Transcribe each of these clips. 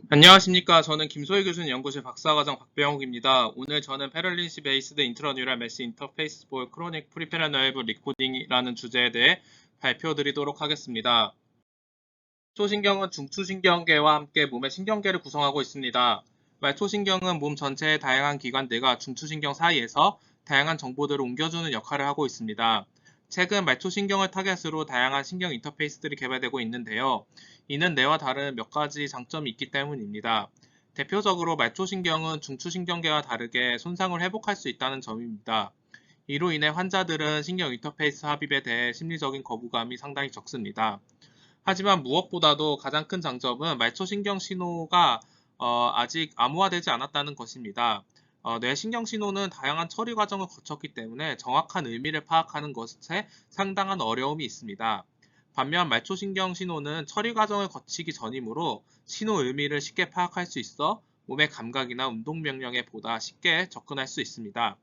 안녕하십니까. 저는 김소희 교수님 연구실 박사과정 박병욱입니다. 오늘 저는 패럴린시 베이스드 인트라뉴럴 매시 인터페이스 볼 크로닉 프리페라너이브 리코딩이라는 주제에 대해 발표드리도록 하겠습니다. 말초신경은 중추신경계와 함께 몸의 신경계를 구성하고 있습니다. 말초신경은 몸 전체의 다양한 기관들과 중추신경 사이에서 다양한 정보들을 옮겨주는 역할을 하고 있습니다. 최근 말초신경을 타겟으로 다양한 신경 인터페이스들이 개발되고 있는데요. 이는 뇌와 다른 몇 가지 장점이 있기 때문입니다. 대표적으로 말초신경은 중추신경계와 다르게 손상을 회복할 수 있다는 점입니다. 이로 인해 환자들은 신경 인터페이스 삽입에 대해 심리적인 거부감이 상당히 적습니다. 하지만 무엇보다도 가장 큰 장점은 말초신경 신호가 아직 암호화되지 않았다는 것입니다. 뇌신경 신호는 다양한 처리 과정을 거쳤기 때문에 정확한 의미를 파악하는 것에 상당한 어려움이 있습니다. 반면 말초신경 신호는 처리 과정을 거치기 전이므로 신호 의미를 쉽게 파악할 수 있어 몸의 감각이나 운동 명령에 보다 쉽게 접근할 수 있습니다.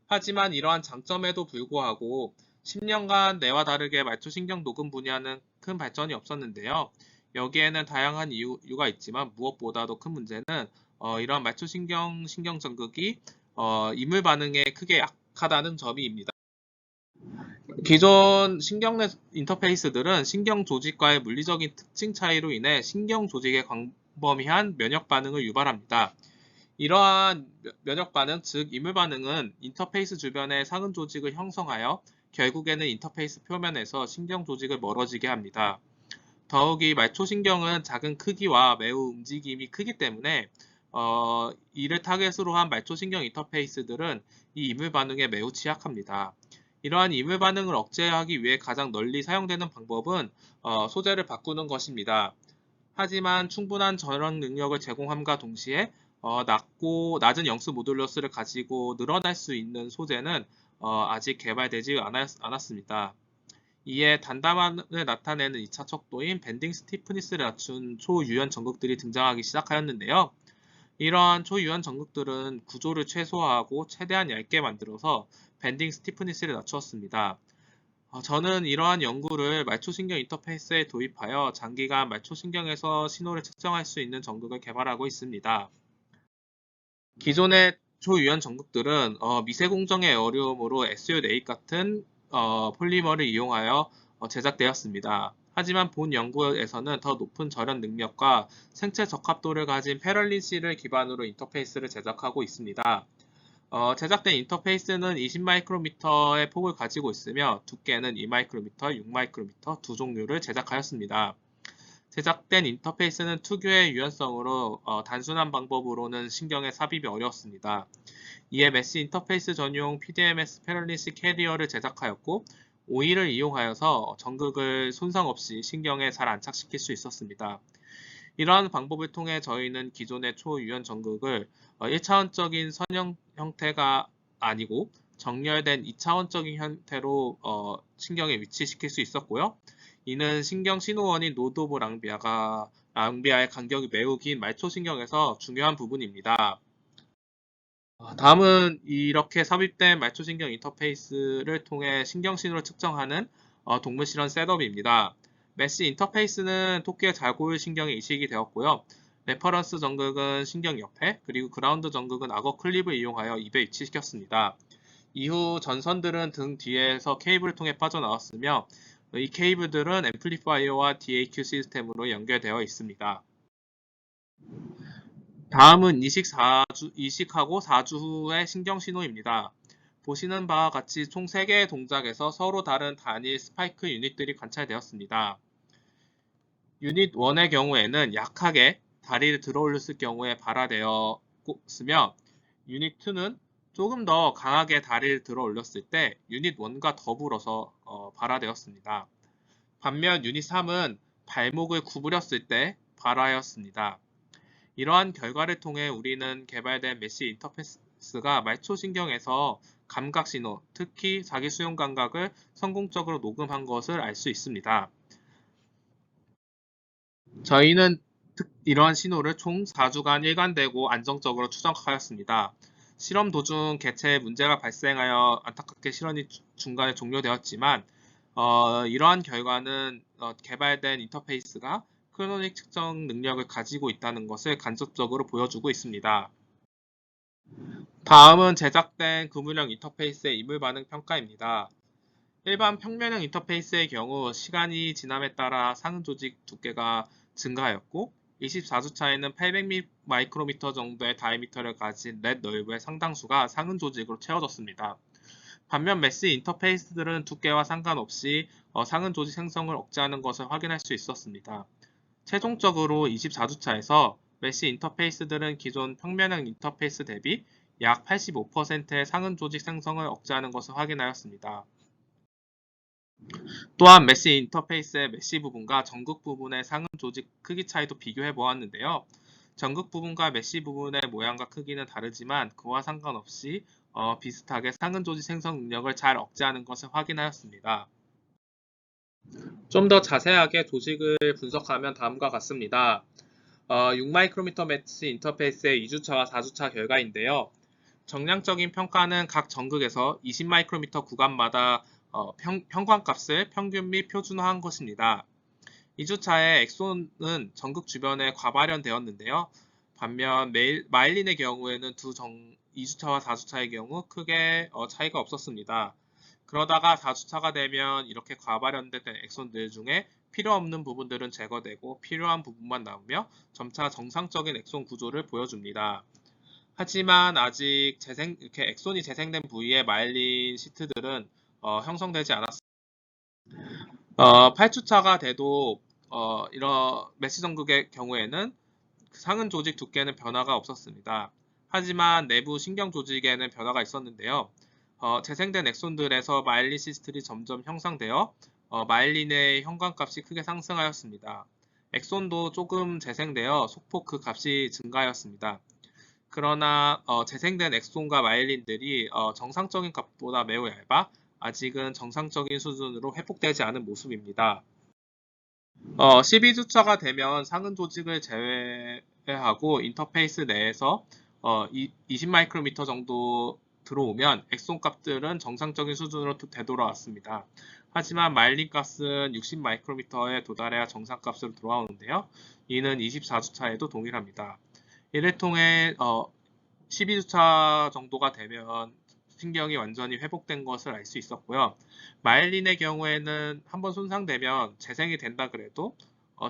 하지만 이러한 장점에도 불구하고 10년간 뇌와 다르게 말초신경 녹음 분야는 큰 발전이 없었는데요. 여기에는 다양한 이유가 있지만 무엇보다도 큰 문제는 이러한 말초신경 신경전극이 이물 반응에 크게 약하다는 점입니다. 기존 신경내 인터페이스들은 신경 조직과의 물리적인 특징 차이로 인해 신경 조직의 광범위한 면역 반응을 유발합니다. 이러한 면역 반응, 즉 이물 반응은 인터페이스 주변의 상흔 조직을 형성하여 결국에는 인터페이스 표면에서 신경 조직을 멀어지게 합니다. 더욱이 말초신경은 작은 크기와 매우 움직임이 크기 때문에 이를 타겟으로 한 말초신경 인터페이스들은 이 이물 반응에 매우 취약합니다. 이러한 이물 반응을 억제하기 위해 가장 널리 사용되는 방법은 소재를 바꾸는 것입니다. 하지만 충분한 저런 능력을 제공함과 동시에 낮은 영수 모듈러스를 가지고 늘어날 수 있는 소재는 아직 개발되지 않았습니다. 이에 단담함을 나타내는 2차 척도인 밴딩 스티프니스를 낮춘 초유연 전극들이 등장하기 시작하였는데요. 이러한 초유연 전극들은 구조를 최소화하고 최대한 얇게 만들어서 밴딩 스티프니스를 낮추었습니다. 저는 이러한 연구를 말초신경 인터페이스에 도입하여 장기간 말초신경에서 신호를 측정할 수 있는 전극을 개발하고 있습니다. 기존의 초유연 전극들은 미세 공정의 어려움으로 SU8 같은 폴리머를 이용하여 제작되었습니다. 하지만 본 연구에서는 더 높은 절연 능력과 생체 적합도를 가진 페럴린시를 기반으로 인터페이스를 제작하고 있습니다. 제작된 인터페이스는 20마이크로미터의 폭을 가지고 있으며 두께는 2마이크로미터, 6마이크로미터 두 종류를 제작하였습니다. 제작된 인터페이스는 특유의 유연성으로 단순한 방법으로는 신경에 삽입이 어려웠습니다. 이에 메시 인터페이스 전용 PDMS 패럴린시 캐리어를 제작하였고 오일을 이용하여서 전극을 손상 없이 신경에 잘 안착시킬 수 있었습니다. 이러한 방법을 통해 저희는 기존의 초유연 전극을 1차원적인 선형 형태가 아니고 정렬된 2차원적인 형태로 신경에 위치시킬 수 있었고요. 이는 신경 신호원인 노드 오브 랑비아의 간격이 매우 긴 말초신경에서 중요한 부분입니다. 다음은 이렇게 삽입된 말초신경 인터페이스를 통해 신경 신호를 측정하는 동물 실험 셋업입니다. 메시 인터페이스는 토끼의 자골 신경에 이식이 되었고요. 레퍼런스 전극은 신경 옆에, 그리고 그라운드 전극은 악어 클립을 이용하여 입에 위치시켰습니다. 이후 전선들은 등 뒤에서 케이블을 통해 빠져나왔으며 이 케이블들은 앰플리파이어와 DAQ 시스템으로 연결되어 있습니다. 다음은 이식하고 4주 후의 신경신호입니다. 보시는 바와 같이 총 3개의 동작에서 서로 다른 단일 스파이크 유닛들이 관찰되었습니다. 유닛 1의 경우에는 약하게 다리를 들어 올렸을 경우에 발화되었으며 유닛 2는 조금 더 강하게 다리를 들어 올렸을 때 유닛 1과 더불어서 발화되었습니다. 반면 유닛 3은 발목을 구부렸을 때 발화하였습니다. 이러한 결과를 통해 우리는 개발된 메시 인터페이스가 말초신경에서 감각 신호, 특히 자기 수용 감각을 성공적으로 녹음한 것을 알 수 있습니다. 저희는 이러한 신호를 총 4주간 일관되고 안정적으로 추적하였습니다. 실험 도중 개체에 문제가 발생하여 안타깝게 실험이 중간에 종료되었지만 이러한 결과는 개발된 인터페이스가 크로닉 측정 능력을 가지고 있다는 것을 간접적으로 보여주고 있습니다. 다음은 제작된 그물형 인터페이스의 이물 반응 평가입니다. 일반 평면형 인터페이스의 경우 시간이 지남에 따라 상응 조직 두께가 증가하였고 24주차에는 800 마이크로미터 정도의 다이미터를 가진 렛 널브의 상당수가 상응 조직으로 채워졌습니다. 반면 메시 인터페이스들은 두께와 상관없이 상응 조직 생성을 억제하는 것을 확인할 수 있었습니다. 최종적으로 24주차에서 메시 인터페이스들은 기존 평면형 인터페이스 대비 약 85%의 상응 조직 생성을 억제하는 것을 확인하였습니다. 또한 메시 인터페이스의 메시 부분과 전극 부분의 상응 조직 크기 차이도 비교해 보았는데요. 전극 부분과 메시 부분의 모양과 크기는 다르지만 그와 상관없이 비슷하게 상응 조직 생성 능력을 잘 억제하는 것을 확인하였습니다. 좀 더 자세하게 조직을 분석하면 다음과 같습니다. 6마이크로미터 메시 인터페이스의 2주차와 4주차 결과인데요. 정량적인 평가는 각 전극에서 20마이크로미터 구간마다 평관값을 평균 및 표준화한 것입니다. 2주차에 엑손은 전극 주변에 과발현되었는데요. 반면 마일린의 경우에는 2주차와 4주차의 경우 크게 차이가 없었습니다. 그러다가 4주차가 되면 이렇게 과발현된 엑손들 중에 필요 없는 부분들은 제거되고 필요한 부분만 나오며 점차 정상적인 엑손 구조를 보여줍니다. 하지만 아직 이렇게 엑손이 재생된 부위의 마일린 시트들은 형성되지 않았습니다. 8주차가 돼도 이런 메시 전극의 경우에는 상응 조직 두께는 변화가 없었습니다. 하지만 내부 신경 조직에는 변화가 있었는데요. 재생된 엑손들에서 마일린 시스틀이 점점 형성되어 마일린의 현관값이 크게 상승하였습니다. 엑손도 조금 재생되어 소폭 그 값이 증가하였습니다. 그러나 재생된 엑손과 마일린들이 정상적인 값보다 매우 얇아 아직은 정상적인 수준으로 회복되지 않은 모습입니다. 12주차가 되면 상응 조직을 제외하고 인터페이스 내에서 20마이크로미터 정도 들어오면 엑손 값들은 정상적인 수준으로 되돌아왔습니다. 하지만 마일린 값은 60마이크로미터에 도달해야 정상값으로 돌아오는데요. 이는 24주차에도 동일합니다. 이를 통해 12주차 정도가 되면 신경이 완전히 회복된 것을 알 수 있었고요. 마일린의 경우에는 한번 손상되면 재생이 된다 그래도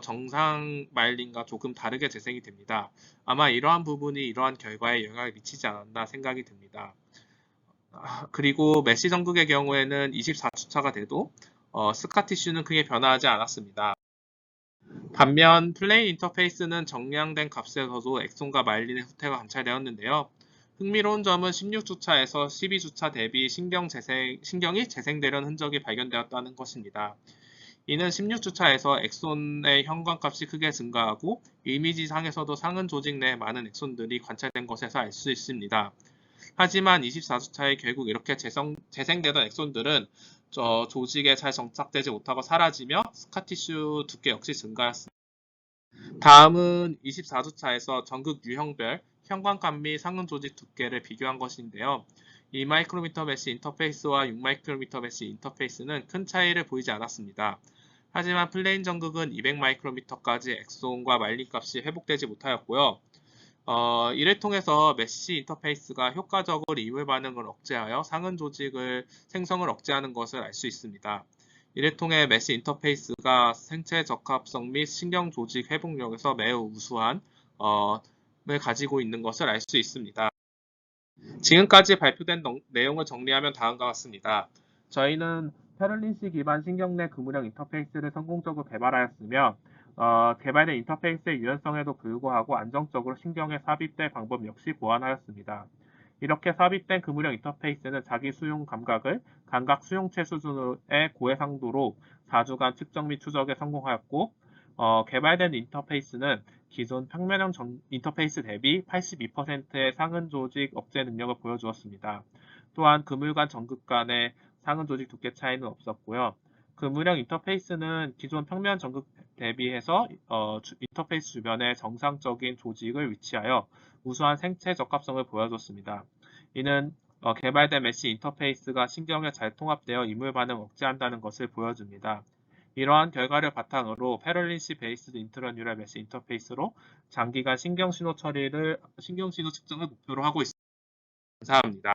정상 마일린과 조금 다르게 재생이 됩니다. 아마 이러한 부분이 이러한 결과에 영향을 미치지 않았나 생각이 듭니다. 그리고 메시 전극의 경우에는 24주차가 돼도 스카티슈는 크게 변화하지 않았습니다. 반면 플레인 인터페이스는 정량된 값에서도 엑손과 마일린의 후퇴가 관찰되었는데요. 흥미로운 점은 16주차에서 12주차 대비 신경이 재생되려는 흔적이 발견되었다는 것입니다. 이는 16주차에서 엑손의 현관값이 크게 증가하고 이미지상에서도 상응 조직 내 많은 엑손들이 관찰된 것에서 알 수 있습니다. 하지만 24주차에 결국 이렇게 재생되던 엑손들은 조직에 잘 정착되지 못하고 사라지며 스카티슈 두께 역시 증가했습니다. 다음은 24주차에서 전극 유형별 현관값 및 상응 조직 두께를 비교한 것인데요. 2마이크로미터 메시 인터페이스와 6마이크로미터 메시 인터페이스는 큰 차이를 보이지 않았습니다. 하지만 플레인 전극은 200마이크로미터까지 엑손과 마일린 값이 회복되지 못하였고요. 이를 통해서 메시 인터페이스가 효과적으로 이물 반응을 억제하여 상응 조직을 생성을 억제하는 것을 알 수 있습니다. 이를 통해 메시 인터페이스가 생체 적합성 및 신경 조직 회복력에서 매우 우수한 을 가지고 있는 것을 알 수 있습니다. 지금까지 발표된 내용을 정리하면 다음과 같습니다. 저희는 페럴린시 기반 신경 내 그물형 인터페이스를 성공적으로 개발하였으며 개발된 인터페이스의 유연성에도 불구하고 안정적으로 신경에 삽입될 방법 역시 보완하였습니다. 이렇게 삽입된 그물형 인터페이스는 자기 수용 감각을 감각 수용체 수준의 고해상도로 4주간 측정 및 추적에 성공하였고 개발된 인터페이스는 기존 평면형 인터페이스 대비 82%의 상응 조직 억제 능력을 보여주었습니다. 또한 그물 간 전극 간의 상응 조직 두께 차이는 없었고요. 그물형 인터페이스는 기존 평면 전극 대비해서 인터페이스 주변에 정상적인 조직을 위치하여 우수한 생체 적합성을 보여줬습니다. 이는 개발된 메시 인터페이스가 신경에 잘 통합되어 이물 반응을 억제한다는 것을 보여줍니다. 이러한 결과를 바탕으로 패럴린시 베이스드 인트라뉴럴 매시 인터페이스로 장기간 신경신호 측정을 목표로 하고 있습니다. 감사합니다.